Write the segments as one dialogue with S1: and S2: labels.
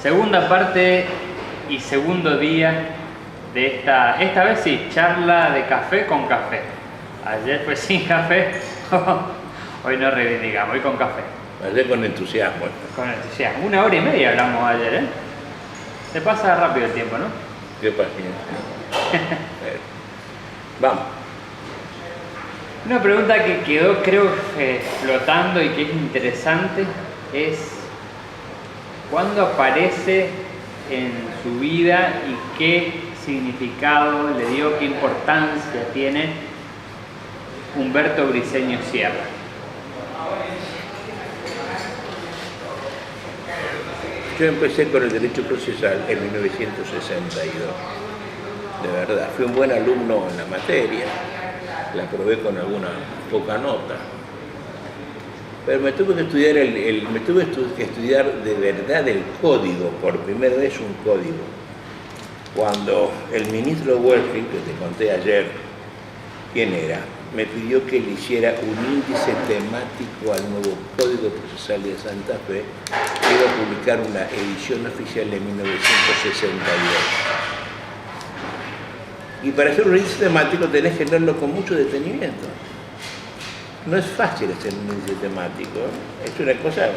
S1: Segunda parte y segundo día de esta vez sí, charla de café con café. Ayer fue sin café, hoy no reivindicamos, hoy con café.
S2: Ayer con entusiasmo.
S1: Con entusiasmo. 1 hora y media hablamos ayer, ¿eh? Se pasa rápido el tiempo, ¿no?
S2: Qué paciencia. Vamos.
S1: Una pregunta que quedó, creo, flotando y que es interesante es ¿cuándo aparece en su vida y qué significado le dio, qué importancia tiene Humberto Briceño Sierra?
S2: Yo empecé con el derecho procesal en 1962. De verdad, fui un buen alumno en la materia, la aprobé con alguna poca nota. Pero me tuve que estudiar de verdad el código, por primera vez un código. Cuando el ministro Welfing, que te conté ayer quién era, me pidió que le hiciera un índice temático al nuevo Código Procesal de Santa Fe, que iba a publicar una edición oficial de 1962. Y para hacer un índice temático tenés que leerlo con mucho detenimiento. No es fácil hacer un índice temático, es una cosa,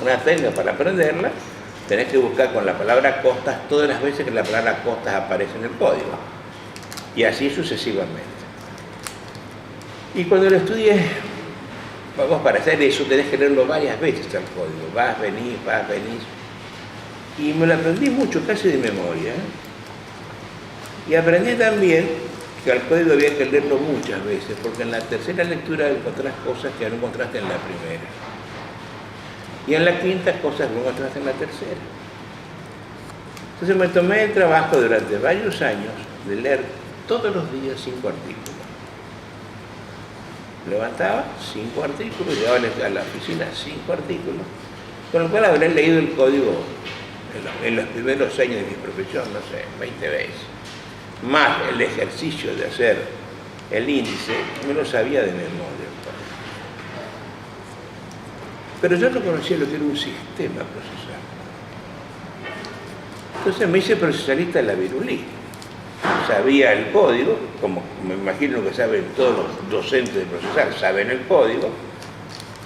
S2: una técnica para aprenderla. Tenés que buscar con la palabra costas todas las veces que la palabra costas aparece en el código. Y así sucesivamente. Y cuando lo estudié, vamos, para hacer eso tenés que leerlo varias veces el código. Vas, venís. Y me lo aprendí mucho, casi de memoria. Y aprendí también que al código había que leerlo muchas veces, porque en la tercera lectura encontrás cosas que no encontraste en la primera. Y en la quinta cosas que no encontraste en la tercera. Entonces me tomé el trabajo durante varios años de leer todos los días 5 artículos. Levantaba 5 artículos, llegaba a la oficina 5 artículos, con lo cual habré leído el código en los primeros años de mi profesión, no sé, 20 veces. Más el ejercicio de hacer el índice, me lo sabía de memoria. Pero yo no conocía lo que era un sistema procesal. Entonces me hice procesalista en la Virulí. Sabía el código, como me imagino que saben todos los docentes de procesal, saben el código,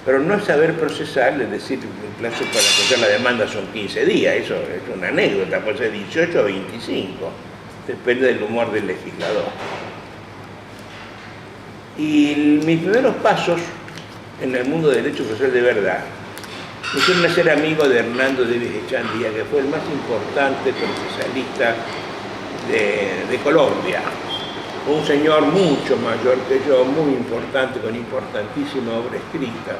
S2: pero no es saber procesar, es decir, el plazo para hacer la demanda son 15 días, eso es una anécdota, puede ser 18 o 25. Depende del humor del legislador. Y mis primeros pasos en el mundo del derecho procesal de verdad me hicieron ser amigo de Hernando Davis Echandía, que fue el más importante procesalista de Colombia. Un señor mucho mayor que yo, muy importante, con importantísima obra escrita,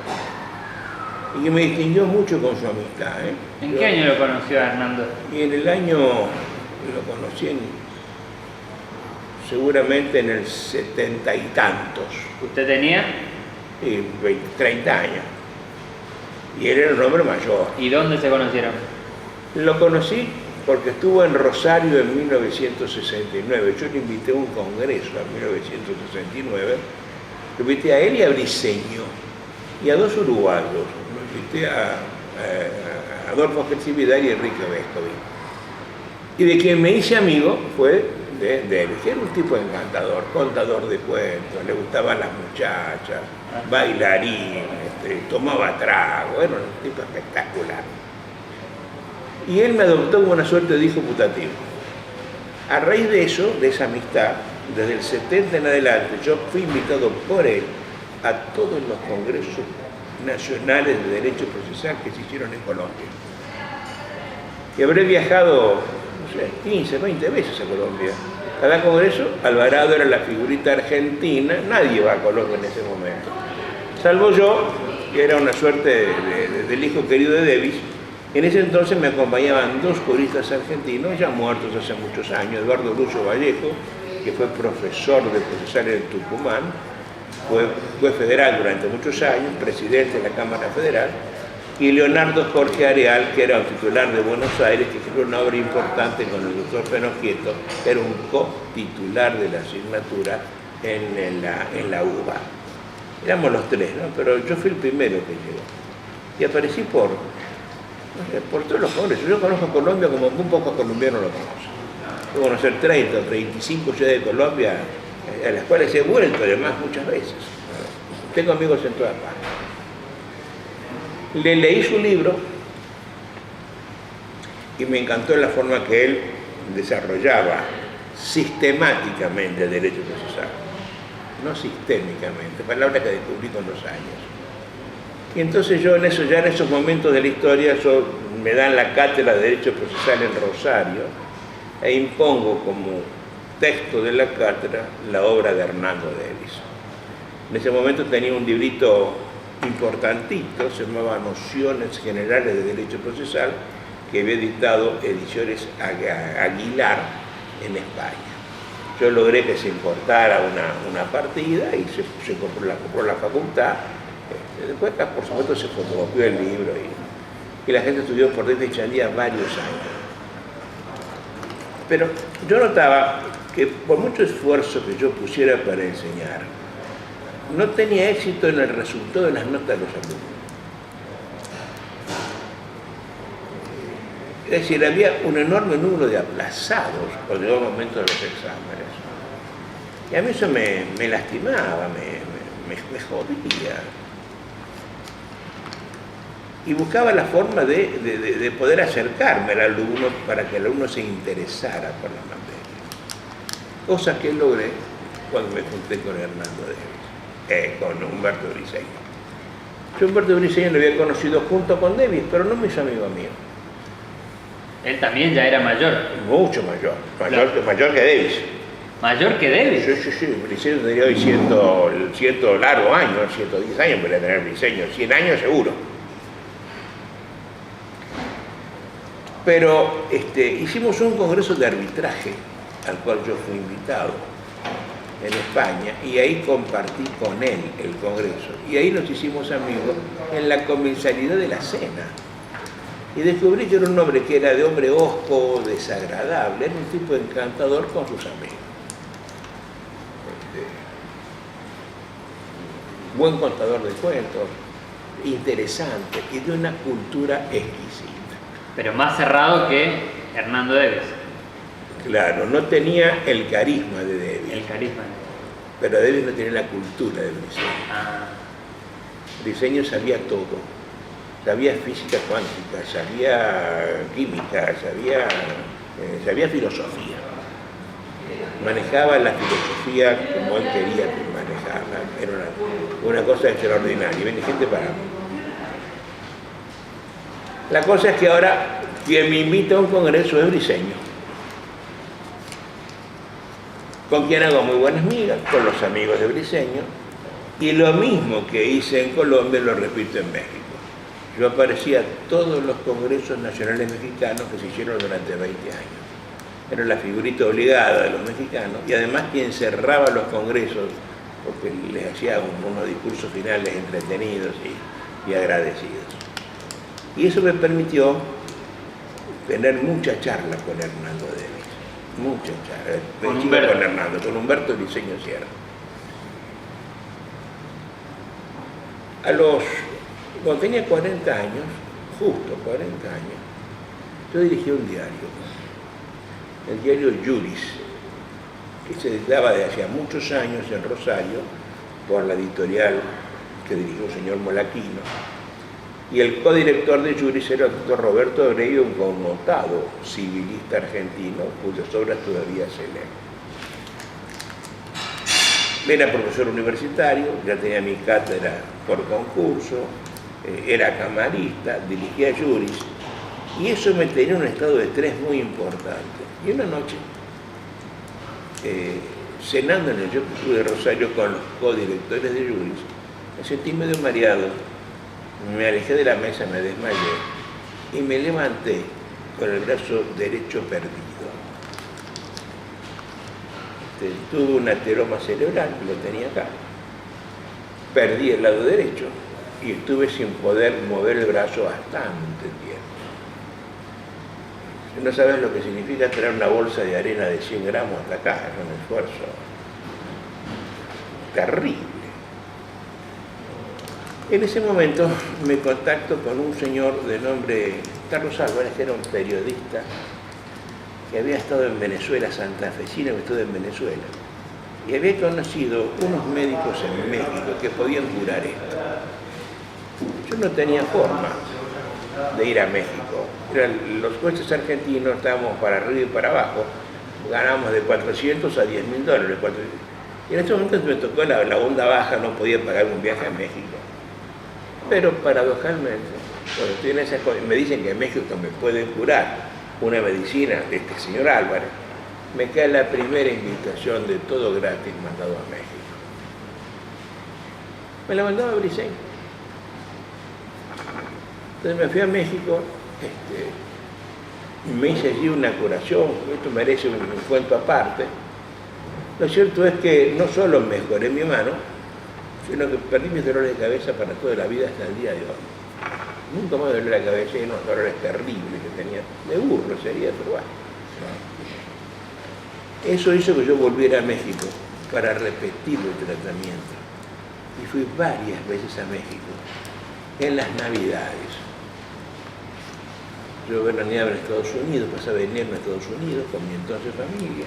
S2: y que me distinguió mucho con su amistad.
S1: ¿En qué año lo conoció a Hernando?
S2: Y en el año, lo conocí seguramente en el 70 y tantos.
S1: ¿Usted tenía?
S2: Sí, 30 años. Y él era un hombre mayor.
S1: ¿Y dónde se conocieron?
S2: Lo conocí porque estuvo en Rosario en 1969. Yo le invité a un congreso en 1969. Lo invité a él y a Briceño. Y a 2 uruguayos. Lo invité a Adolfo Gelsi-Vidal y Enrique Vescovi. Y de quien me hice amigo fue de él, que era un tipo encantador, contador de cuentos, le gustaban las muchachas, bailarín, tomaba trago, era un tipo espectacular. Y él me adoptó como una suerte de hijo putativo. A raíz de eso, de esa amistad, desde el 70 en adelante, yo fui invitado por él a todos los congresos nacionales de derecho procesal que se hicieron en Colombia. Y habré viajado, no sé, 15, 20 veces a Colombia. Cada congreso, Alvarado era la figurita argentina, nadie iba a Colombia en ese momento. Salvo yo, que era una suerte del hijo querido de Davis. En ese entonces me acompañaban 2 juristas argentinos, ya muertos hace muchos años, Eduardo Lucio Vallejo, que fue profesor de procesal en Tucumán, fue federal durante muchos años, presidente de la Cámara Federal, y Leonardo Jorge Areal, que era un titular de Buenos Aires, que escribió una obra importante con el doctor Fenoquieto, era un co-titular de la asignatura en la UBA. Éramos los 3, ¿no? Pero yo fui el primero que llegó. Y aparecí por no sé, por todos los congresos. Yo conozco Colombia como muy pocos colombianos lo conocen. Puedo conocer 30 o 35 ciudades de Colombia, a las cuales he vuelto además muchas veces. Tengo amigos en todas partes. Le leí su libro y me encantó la forma que él desarrollaba sistemáticamente el derecho procesal, no sistémicamente, palabra que descubrí con los años. Y entonces yo ya en esos momentos de la historia me dan la cátedra de Derecho Procesal en Rosario e impongo como texto de la cátedra la obra de Hernando Davis. En ese momento tenía un librito importantito, se llamaba Nociones Generales de Derecho Procesal, que había editado Ediciones Aguilar en España. Yo logré que se importara una partida y se compró la facultad. Después, por supuesto, se fotocopió el libro y la gente estudió por desde Chandía varios años. Pero yo notaba que por mucho esfuerzo que yo pusiera para enseñar, no tenía éxito en el resultado de las notas de los alumnos. Es decir, había un enorme número de aplazados por el momento de los exámenes. Y a mí eso me lastimaba, me jodía. Y buscaba la forma de poder acercarme al alumno para que el alumno se interesara por la materia. Cosa que logré cuando me junté con Hernando Davis, con Humberto Briceño. Yo Humberto Briceño lo había conocido junto con Davis, pero no me hizo amigo mío.
S1: Él también ya era mayor.
S2: Mucho mayor, mayor que Davis.
S1: ¿Mayor que Davis?
S2: Sí. Briceño tendría hoy 100 largos años, 110 años para tener Briceño, 100 años seguro. Pero hicimos un congreso de arbitraje al cual yo fui invitado en España y ahí compartí con él el congreso y ahí nos hicimos amigos en la comensalidad de la cena y descubrí que era un hombre que era de hombre hosco, desagradable, era un tipo encantador con sus amigos. Buen contador de cuentos, interesante y de una cultura exquisita.
S1: Pero más cerrado que Hernando Davis.
S2: Claro, no tenía el carisma de Davis.
S1: El carisma.
S2: Pero Davis no tenía la cultura de Briceño. Briceño sabía todo. Sabía física cuántica, sabía química, sabía filosofía. Manejaba la filosofía como él quería que manejara. Era una cosa extraordinaria. Viene gente para... La cosa es que ahora quien me invita a un congreso es Briceño, con quien hago muy buenas migas, con los amigos de Briceño, y lo mismo que hice en Colombia lo repito en México. Yo aparecía a todos los congresos nacionales mexicanos que se hicieron durante 20 años. Era la figurita obligada de los mexicanos y además quien cerraba los congresos porque les hacía unos discursos finales entretenidos y agradecidos. Y eso me permitió tener mucha charla con Hernando Davis, mucha charla, con Humberto Briceño Sierra. Cuando tenía 40 años, justo 40 años, yo dirigí un diario, el diario Juris, que se editaba de hacía muchos años en Rosario por la editorial que dirigió el señor Molaquino. Y el codirector de Juris era el doctor Roberto Abreu, un connotado civilista argentino, cuyas obras todavía se leen. Era profesor universitario, ya tenía mi cátedra por concurso, era camarista, dirigía Juris, y eso me tenía en un estado de estrés muy importante. Y una noche, cenando en el Jockey Club de Rosario con los codirectores de Juris, me sentí medio mareado. Me alejé de la mesa, me desmayé y me levanté con el brazo derecho perdido. Tuve un ateroma cerebral, que lo tenía acá. Perdí el lado derecho y estuve sin poder mover el brazo bastante tiempo. No sabes lo que significa traer una bolsa de arena de 100 gramos hasta acá, es un esfuerzo terrible. En ese momento me contacto con un señor de nombre Carlos Álvarez, que era un periodista que había estado en Venezuela, santafesino, que estuvo en Venezuela, y había conocido unos médicos en México que podían curar esto. Yo no tenía forma de ir a México. Los jueces argentinos estábamos para arriba y para abajo, ganábamos de 400 a 10.000 dólares. Y en ese momento me tocó la onda baja, no podía pagar un viaje a México. Pero paradojalmente, cuando estoy en esa cosa, me dicen que en México me pueden curar una medicina de este señor Álvarez, me cae la primera invitación de todo gratis mandado a México. Me la mandaba Briceño. Entonces me fui a México, me hice allí una curación, esto merece un cuento aparte. Lo cierto es que no solo mejoré mi mano, sino que perdí mis dolores de cabeza para toda la vida hasta el día de hoy. Nunca más me dolió la cabeza y unos dolores terribles que tenía. De burro sería, pero bueno. Eso hizo que yo volviera a México para repetir el tratamiento. Y fui varias veces a México, en las Navidades. Yo veraneaba en Estados Unidos, pasaba el invierno en Estados Unidos con mi entonces familia.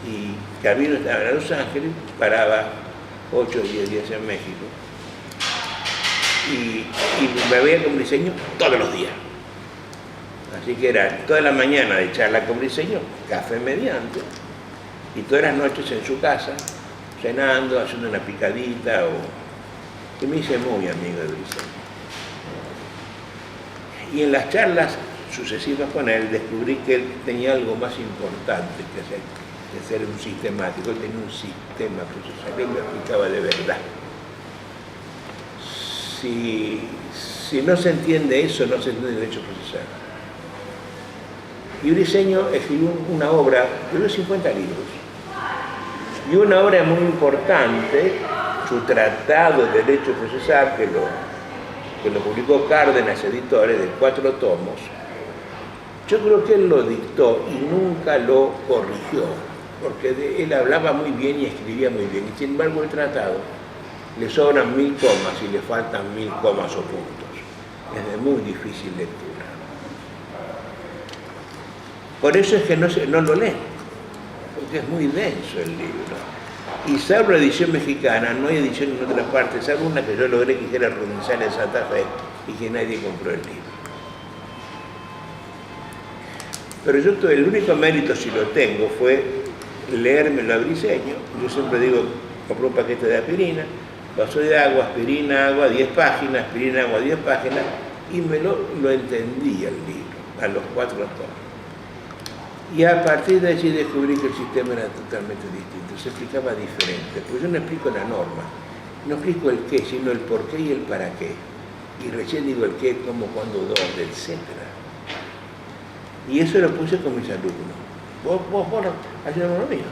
S2: Y camino a Los Ángeles, paraba 8 o 10 días en México. Y me veía con Briceño todos los días. Así que era toda la mañana de charla con Briceño, café mediante, y todas las noches en su casa, cenando, haciendo una picadita, y me hice muy amigo de Briceño. Y en las charlas sucesivas con él descubrí que él tenía algo más importante que ser un sistemático. Él tenía un sistema procesal, él lo explicaba de verdad. Si no se entiende eso, no se entiende el derecho procesal. Y Briceño escribió una obra, escribió 50 libros, y una obra muy importante, su tratado de derecho procesal, que lo publicó Cárdenas Editores, de 4 tomos. Yo creo que él lo dictó y nunca lo corrigió, porque él hablaba muy bien y escribía muy bien, y sin embargo el tratado le sobran 1000 comas y le faltan 1000 comas o puntos. Es de muy difícil lectura. Por eso es que no lo leen, porque es muy denso el libro. Y salvo la edición mexicana, no hay edición en otra parte, salvo una que yo logré que hiciera Rodinzal en Santa Fe y que nadie compró el libro. Pero yo el único mérito, si lo tengo, fue leérmelo a Briceño. Yo siempre digo, compré un paquete de aspirina, vaso de agua, aspirina, agua, 10 páginas, aspirina, agua, 10 páginas, y lo entendí el libro, a los 4 tomos. Y a partir de allí descubrí que el sistema era totalmente distinto, se explicaba diferente, porque yo no explico la norma, no explico el qué, sino el por qué y el para qué. Y recién digo el qué, cómo, cuándo, dónde, etc. Y eso lo puse con mis alumnos. Vos haciendo lo mío.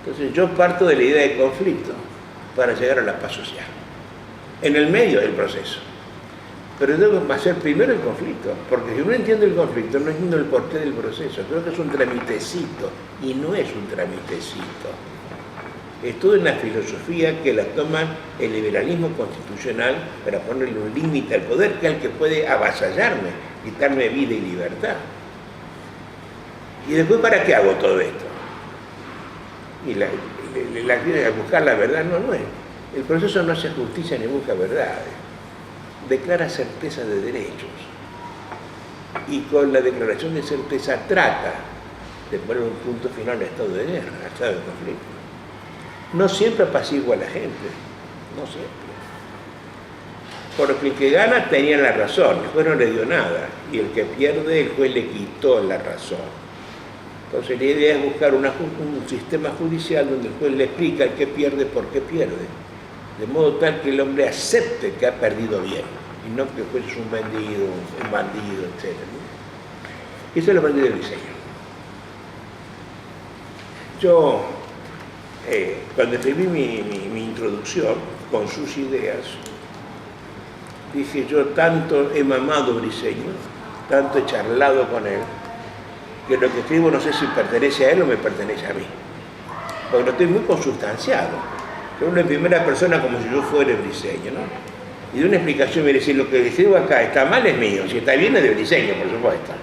S2: Entonces yo parto de la idea de conflicto para llegar a la paz social, en el medio del proceso. Pero tengo que hacer primero el conflicto, porque si uno entiende el conflicto, no entiendo el porqué del proceso. Creo que es un tramitecito, y no es un tramitecito. Es toda una filosofía que la toma el liberalismo constitucional para ponerle un límite al poder, que es el que puede avasallarme, quitarme vida y libertad. ¿Y después para qué hago todo esto? Y buscar la verdad no es. El proceso no hace justicia ni busca verdades. Declara certeza de derechos. Y con la declaración de certeza trata de poner un punto final al estado de guerra, al estado de conflicto. No siempre apacigua a la gente, no siempre. Porque el que gana tenía la razón, el juez no le dio nada, y el que pierde, el juez le quitó la razón. Entonces la idea es buscar un sistema judicial donde el juez le explica el que pierde por qué pierde, de modo tal que el hombre acepte que ha perdido bien, y no que el juez es un vendido, un bandido, etc. Eso lo aprendí de Briceño. Yo, cuando escribí mi introducción con sus ideas, dije, yo tanto he mamado a Briceño, tanto he charlado con él, que lo que escribo no sé si pertenece a él o me pertenece a mí. Porque lo estoy muy consustanciado. Yo hablo en primera persona como si yo fuera Briceño, ¿no? y de una explicación, mire, si lo que escribo acá está mal es mío, si está bien es de Briceño, por supuesto.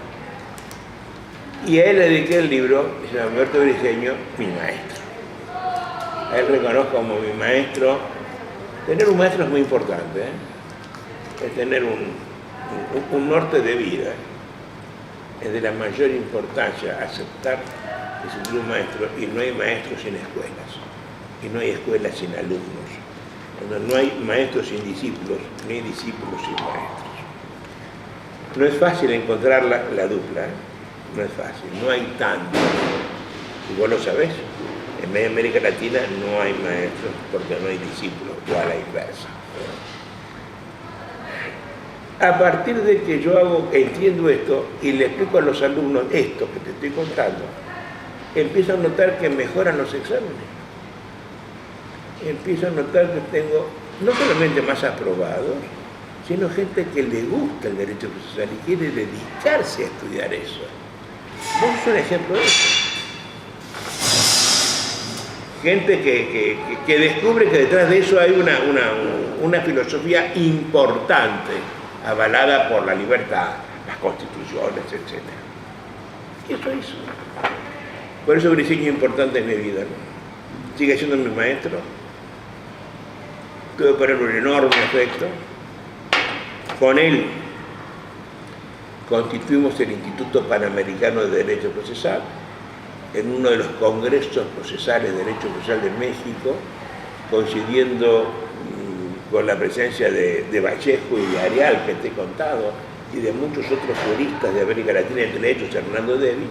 S2: Y a él le dediqué el libro, se llama Humberto Briceño, mi maestro. A él reconozco como mi maestro. Tener un maestro es muy importante, es tener un norte de vida. Es de la mayor importancia aceptar que se tiene un maestro, y no hay maestros sin escuelas, y no hay escuelas sin alumnos. Cuando no hay maestros sin discípulos, no hay discípulos sin maestros. No es fácil encontrar la dupla, no es fácil, no hay tanto. Y vos lo sabés, en media América Latina no hay maestros porque no hay discípulos, o a la inversa. A partir de que yo entiendo esto y le explico a los alumnos esto que te estoy contando, empiezo a notar que mejoran los exámenes. Empiezo a notar que tengo no solamente más aprobados, sino gente que le gusta el derecho procesal y quiere dedicarse a estudiar eso. Vos sos un ejemplo de eso. Gente que descubre que detrás de eso hay una filosofía importante, avalada por la libertad, las constituciones, etc. Y eso hizo. Por eso Briceño es importante en mi vida, ¿no? Sigue siendo mi maestro. Tuve por él un enorme afecto. Con él constituimos el Instituto Panamericano de Derecho Procesal en uno de los congresos procesales de Derecho Procesal de México, coincidiendo con la presencia de Vallejo y de Arial, que te he contado, y de muchos otros juristas de América Latina, entre ellos Hernando Davis.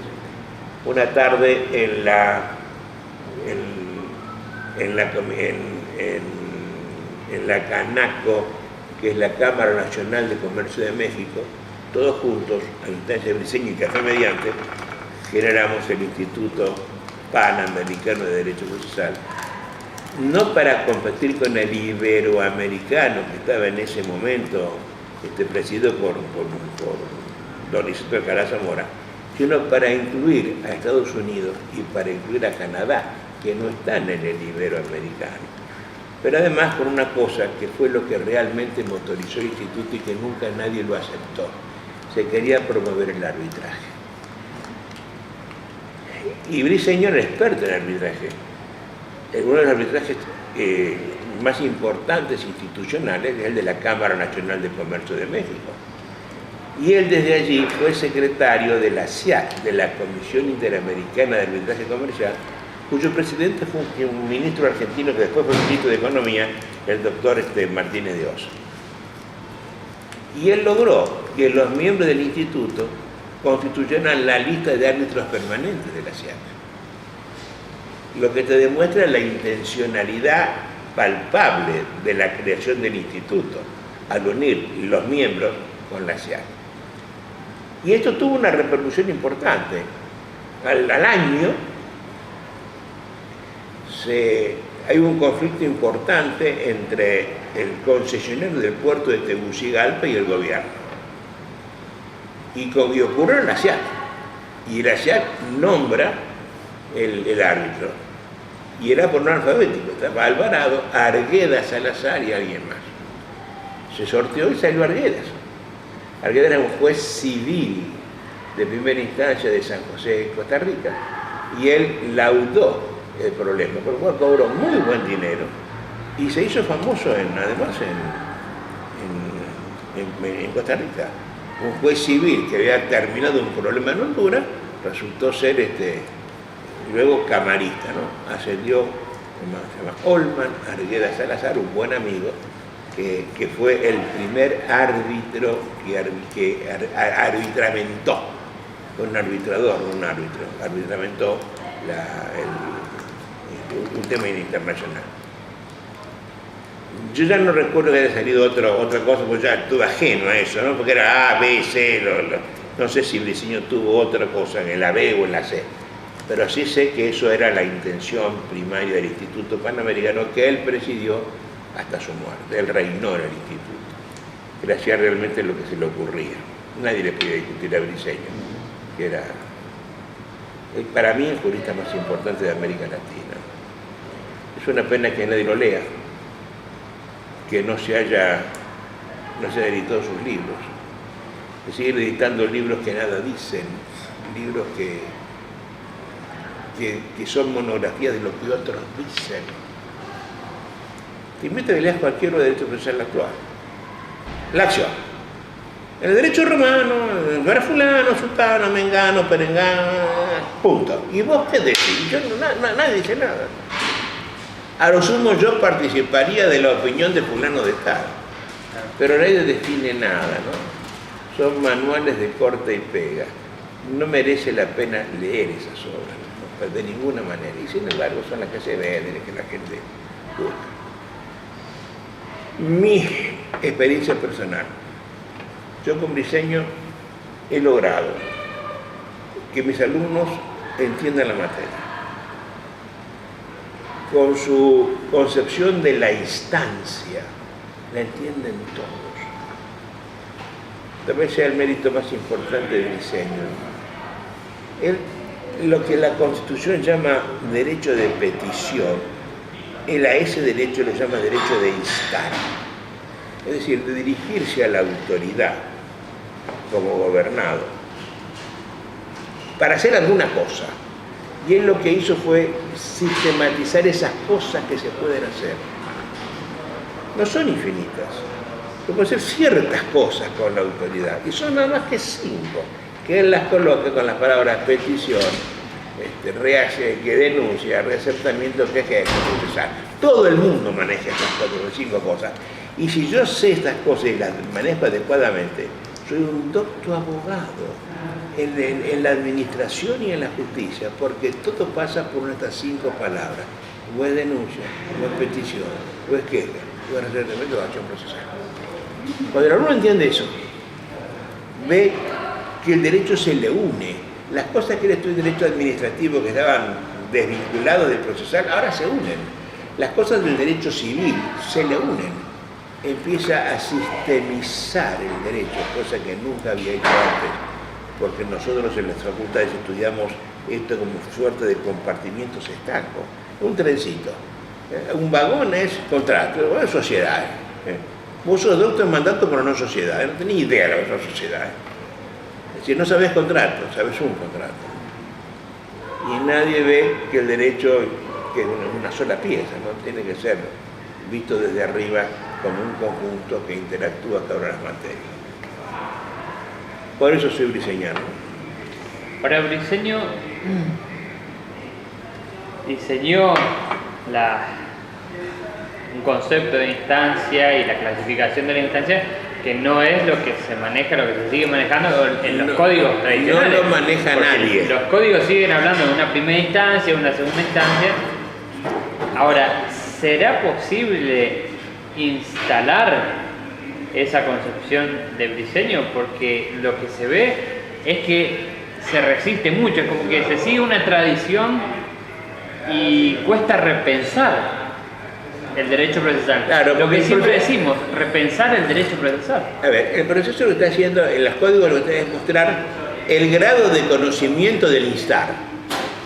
S2: Una tarde en la Canaco, que es la Cámara Nacional de Comercio de México, todos juntos, a instancia de Briceño y Café Mediante, generamos el Instituto Panamericano de Derecho Procesal, no para competir con el iberoamericano que estaba en ese momento presidido por don Isidro Alcalá Zamora, sino para incluir a Estados Unidos y para incluir a Canadá, que no están en el iberoamericano. Pero además por una cosa que fue lo que realmente motorizó el instituto y que nunca nadie lo aceptó. Se quería promover el arbitraje. Y Briceño era experto en arbitraje. Uno de los arbitrajes más importantes institucionales es el de la Cámara Nacional de Comercio de México. Y él desde allí fue secretario de la CIAC, de la Comisión Interamericana de Arbitraje Comercial, cuyo presidente fue un ministro argentino que después fue ministro de Economía, el doctor Martínez de Osa. Y él logró que los miembros del instituto constituyeran la lista de árbitros permanentes de la CIAC. Lo que te demuestra la intencionalidad palpable de la creación del instituto al unir los miembros con la CIAC. Y esto tuvo una repercusión importante. Al año hay un conflicto importante entre el concesionario del puerto de Tegucigalpa y el gobierno. Y ocurrió en la CIAC. Y la CIAC nombra el árbitro. Y era por no alfabético. Estaba Alvarado, Arguedas, Salazar y alguien más. Se sorteó y salió Arguedas. Arguedas era un juez civil de primera instancia de San José, Costa Rica. Y él laudó el problema, por lo cual cobró muy buen dinero y se hizo famoso además en Costa Rica. Un juez civil que había terminado un problema en Honduras resultó ser luego camarista, ¿no? Ascendió, se llama Olman Arguedas Salazar, un buen amigo, que fue el primer árbitro que arbitramentó, un arbitrador, un árbitro, arbitramentó un tema internacional. Yo ya no recuerdo que haya salido otra cosa, porque ya estuve ajeno a eso, ¿no? Porque era A, B, C, no sé si Briceño tuvo otra cosa en la B o en la C, pero sí sé que eso era la intención primaria del Instituto Panamericano que él presidió hasta su muerte. Él reinó en el instituto, que hacía realmente lo que se le ocurría. Nadie le podía discutir a Briceño, que era para mí el jurista más importante de América Latina. Es una pena que nadie lo lea, que no se haya no se editó sus libros. Se siguen editando libros que nada dicen, libros que son monografías de lo que otros dicen. Te invito a que leas cualquier obra de derecho procesal actual. La acción. En el derecho romano, era fulano, sultano, mengano, perengano, punto. ¿Y vos qué decís? Nadie dice nada. A lo sumo yo participaría de la opinión de fulano de tal. Pero nadie define nada, ¿no? Son manuales de corta y pega. No merece la pena leer esas obras, ¿no? De ninguna manera. Y sin embargo son las que se venden, que la gente busca. Mi experiencia personal. Yo con Briceño he logrado que mis alumnos entiendan la materia. Con su concepción de la instancia, la entienden todos. También sea el mérito más importante de Briceño. Él, lo que la Constitución llama derecho de petición, él a ese derecho lo llama derecho de instar. Es decir, de dirigirse a la autoridad como gobernado para hacer alguna cosa. Y él lo que hizo fue sistematizar esas cosas que se pueden hacer. No son infinitas. Se pueden hacer ciertas cosas con la autoridad. Y son nada más que 5. Que él las coloca con las palabras petición, que denuncia, reaceptamiento, queja, procesal. Todo el mundo maneja estas 4 o 5 cosas. Y si yo sé estas cosas y las manejo adecuadamente, soy un docto abogado en la administración y en la justicia, porque todo pasa por estas 5 palabras. O es denuncia, o es petición, o es queja, o es reaceptamiento o acción procesal. Cuando el alumno entiende eso, ve que el derecho se le une. Las cosas que era estudio de derecho administrativo que estaban desvinculados del procesal, ahora se unen. Las cosas del derecho civil se le unen. Empieza a sistemizar el derecho, cosa que nunca había hecho antes, porque nosotros en las facultades estudiamos esto como suerte de compartimientos estancos. Un trencito, un vagón es contrato, es sociedad. Vos sos doctor en mandato, pero no sociedad, no tenés idea de lo que es sociedad. Es decir, no sabés contrato, sabés un contrato. Y nadie ve que el derecho que es una sola pieza, no tiene que ser visto desde arriba como un conjunto que interactúa sobre las materias. Por eso soy briceñano.
S1: Ahora Briceño diseñó un concepto de instancia y la clasificación de la instancia que no es lo que se maneja, lo que se sigue manejando en los códigos tradicionales.
S2: No lo maneja nadie.
S1: Los códigos siguen hablando de una primera instancia, una segunda instancia. Ahora, ¿será posible instalar esa concepción de Briceño? Porque lo que se ve es que se resiste mucho, es como que se sigue una tradición y cuesta repensar el derecho procesal.
S2: Claro,
S1: lo que siempre decimos, repensar el derecho procesal.
S2: A ver, el proceso lo está haciendo en los códigos, lo que está es mostrar el grado de conocimiento del instar.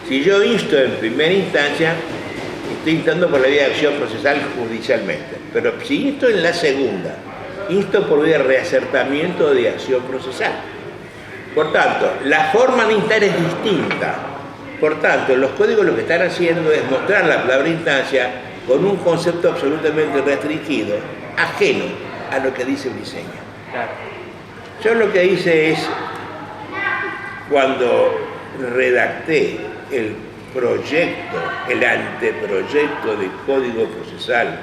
S2: Si yo insto en primera instancia, estoy instando por la vía de acción procesal judicialmente, pero si insto en la segunda, insto por vía de reacertamiento de acción procesal. Por tanto, la forma de instar es distinta. Por tanto, los códigos lo que están haciendo es mostrar la palabra instancia con un concepto absolutamente restringido, ajeno a lo que dice Briceño.
S1: Claro.
S2: Yo lo que hice es, cuando redacté el proyecto, el anteproyecto de Código Procesal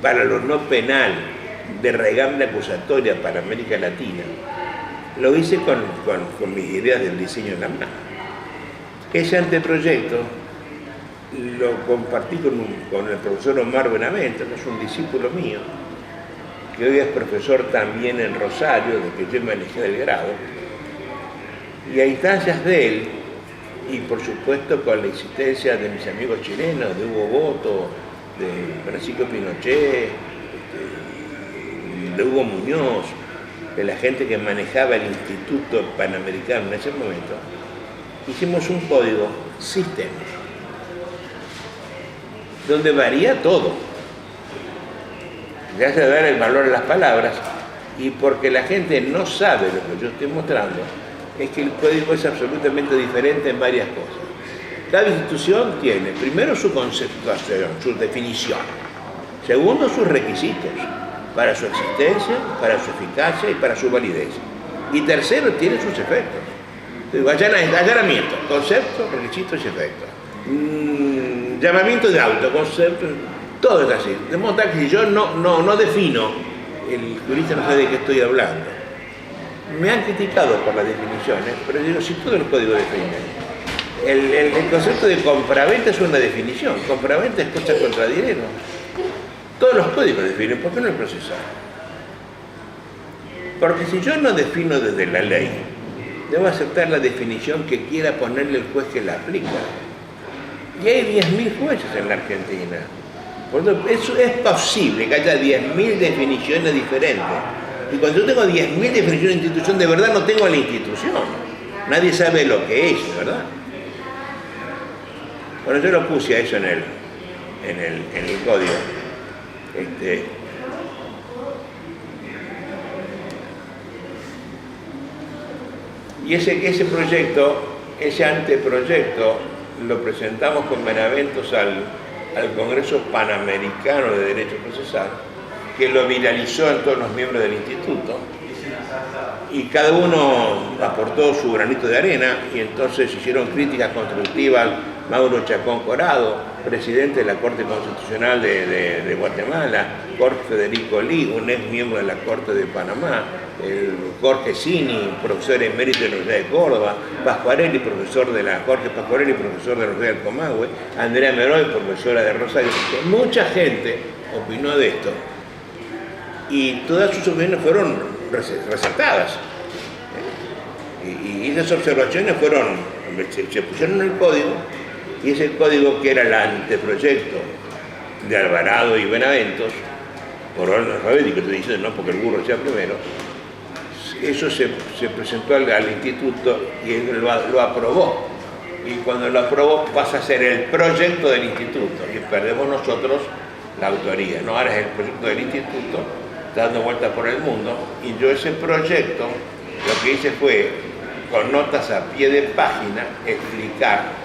S2: para lo no penal de raigambre acusatoria para América Latina, lo hice con mis ideas del diseño en la mano. Ese anteproyecto lo compartí con el profesor Omar Benavente, que es un discípulo mío, que hoy es profesor también en Rosario, de que yo manejé el grado, y a instancias de él, y por supuesto con la insistencia de mis amigos chilenos, de Hugo Boto, de Francisco Pinochet, de Hugo Muñoz, de la gente que manejaba el Instituto Panamericano en ese momento, hicimos un código sistémico, donde varía todo. le hace dar el valor a las palabras, y porque la gente no sabe lo que yo estoy mostrando, es que el código es absolutamente diferente en varias cosas. Cada institución tiene, primero, su conceptuación, su definición. Segundo, sus requisitos para su existencia, para su eficacia y para su validez. Y tercero, tiene sus efectos. Allanamiento, conceptos, requisitos y efectos. Llamamiento de auto, conceptos, todo es así. De modo tal que si yo no defino, el jurista no sabe de qué estoy hablando. Me han criticado por las definiciones, pero digo, si todo el código define. El concepto de compraventa es una definición. Compraventa es cosa contra dinero. Todos los códigos definen, ¿por qué no el procesal? Porque si yo no defino desde la ley, debo aceptar la definición que quiera ponerle el juez que la aplica. Y hay 10.000 jueces en la Argentina. Por lo tanto, eso es posible que haya 10.000 definiciones diferentes. Y cuando yo tengo 10.000 definiciones de institución, de verdad no tengo la institución. Nadie sabe lo que es, ¿verdad? Bueno, yo lo puse a eso en el código. Y ese proyecto, ese anteproyecto, lo presentamos con Benaventos al Congreso Panamericano de Derecho Procesal, que lo viralizó en todos los miembros del instituto, y cada uno aportó su granito de arena, y entonces hicieron críticas constructivas. Mauro Chacón Corado, presidente de la Corte Constitucional de Guatemala, Jorge Federico Lee, un ex miembro de la Corte de Panamá, Jorge Cini, profesor emérito de la Universidad de Córdoba, Pascuarelli, Jorge Pascuarelli, profesor de la Universidad del Comahue, Andrea Meroy, profesora de Rosario. Mucha gente opinó de esto, y todas sus opiniones fueron resaltadas. Y esas observaciones se pusieron en el código, y ese código, que era el anteproyecto de Alvarado y Benaventos, por orden alfabético, estoy diciendo, no porque el burro sea primero, eso se presentó al instituto y él lo aprobó. Y cuando lo aprobó pasa a ser el proyecto del instituto, y perdemos nosotros la autoría. No, ahora es el proyecto del instituto, dando vueltas por el mundo, y yo ese proyecto lo que hice fue, con notas a pie de página, explicar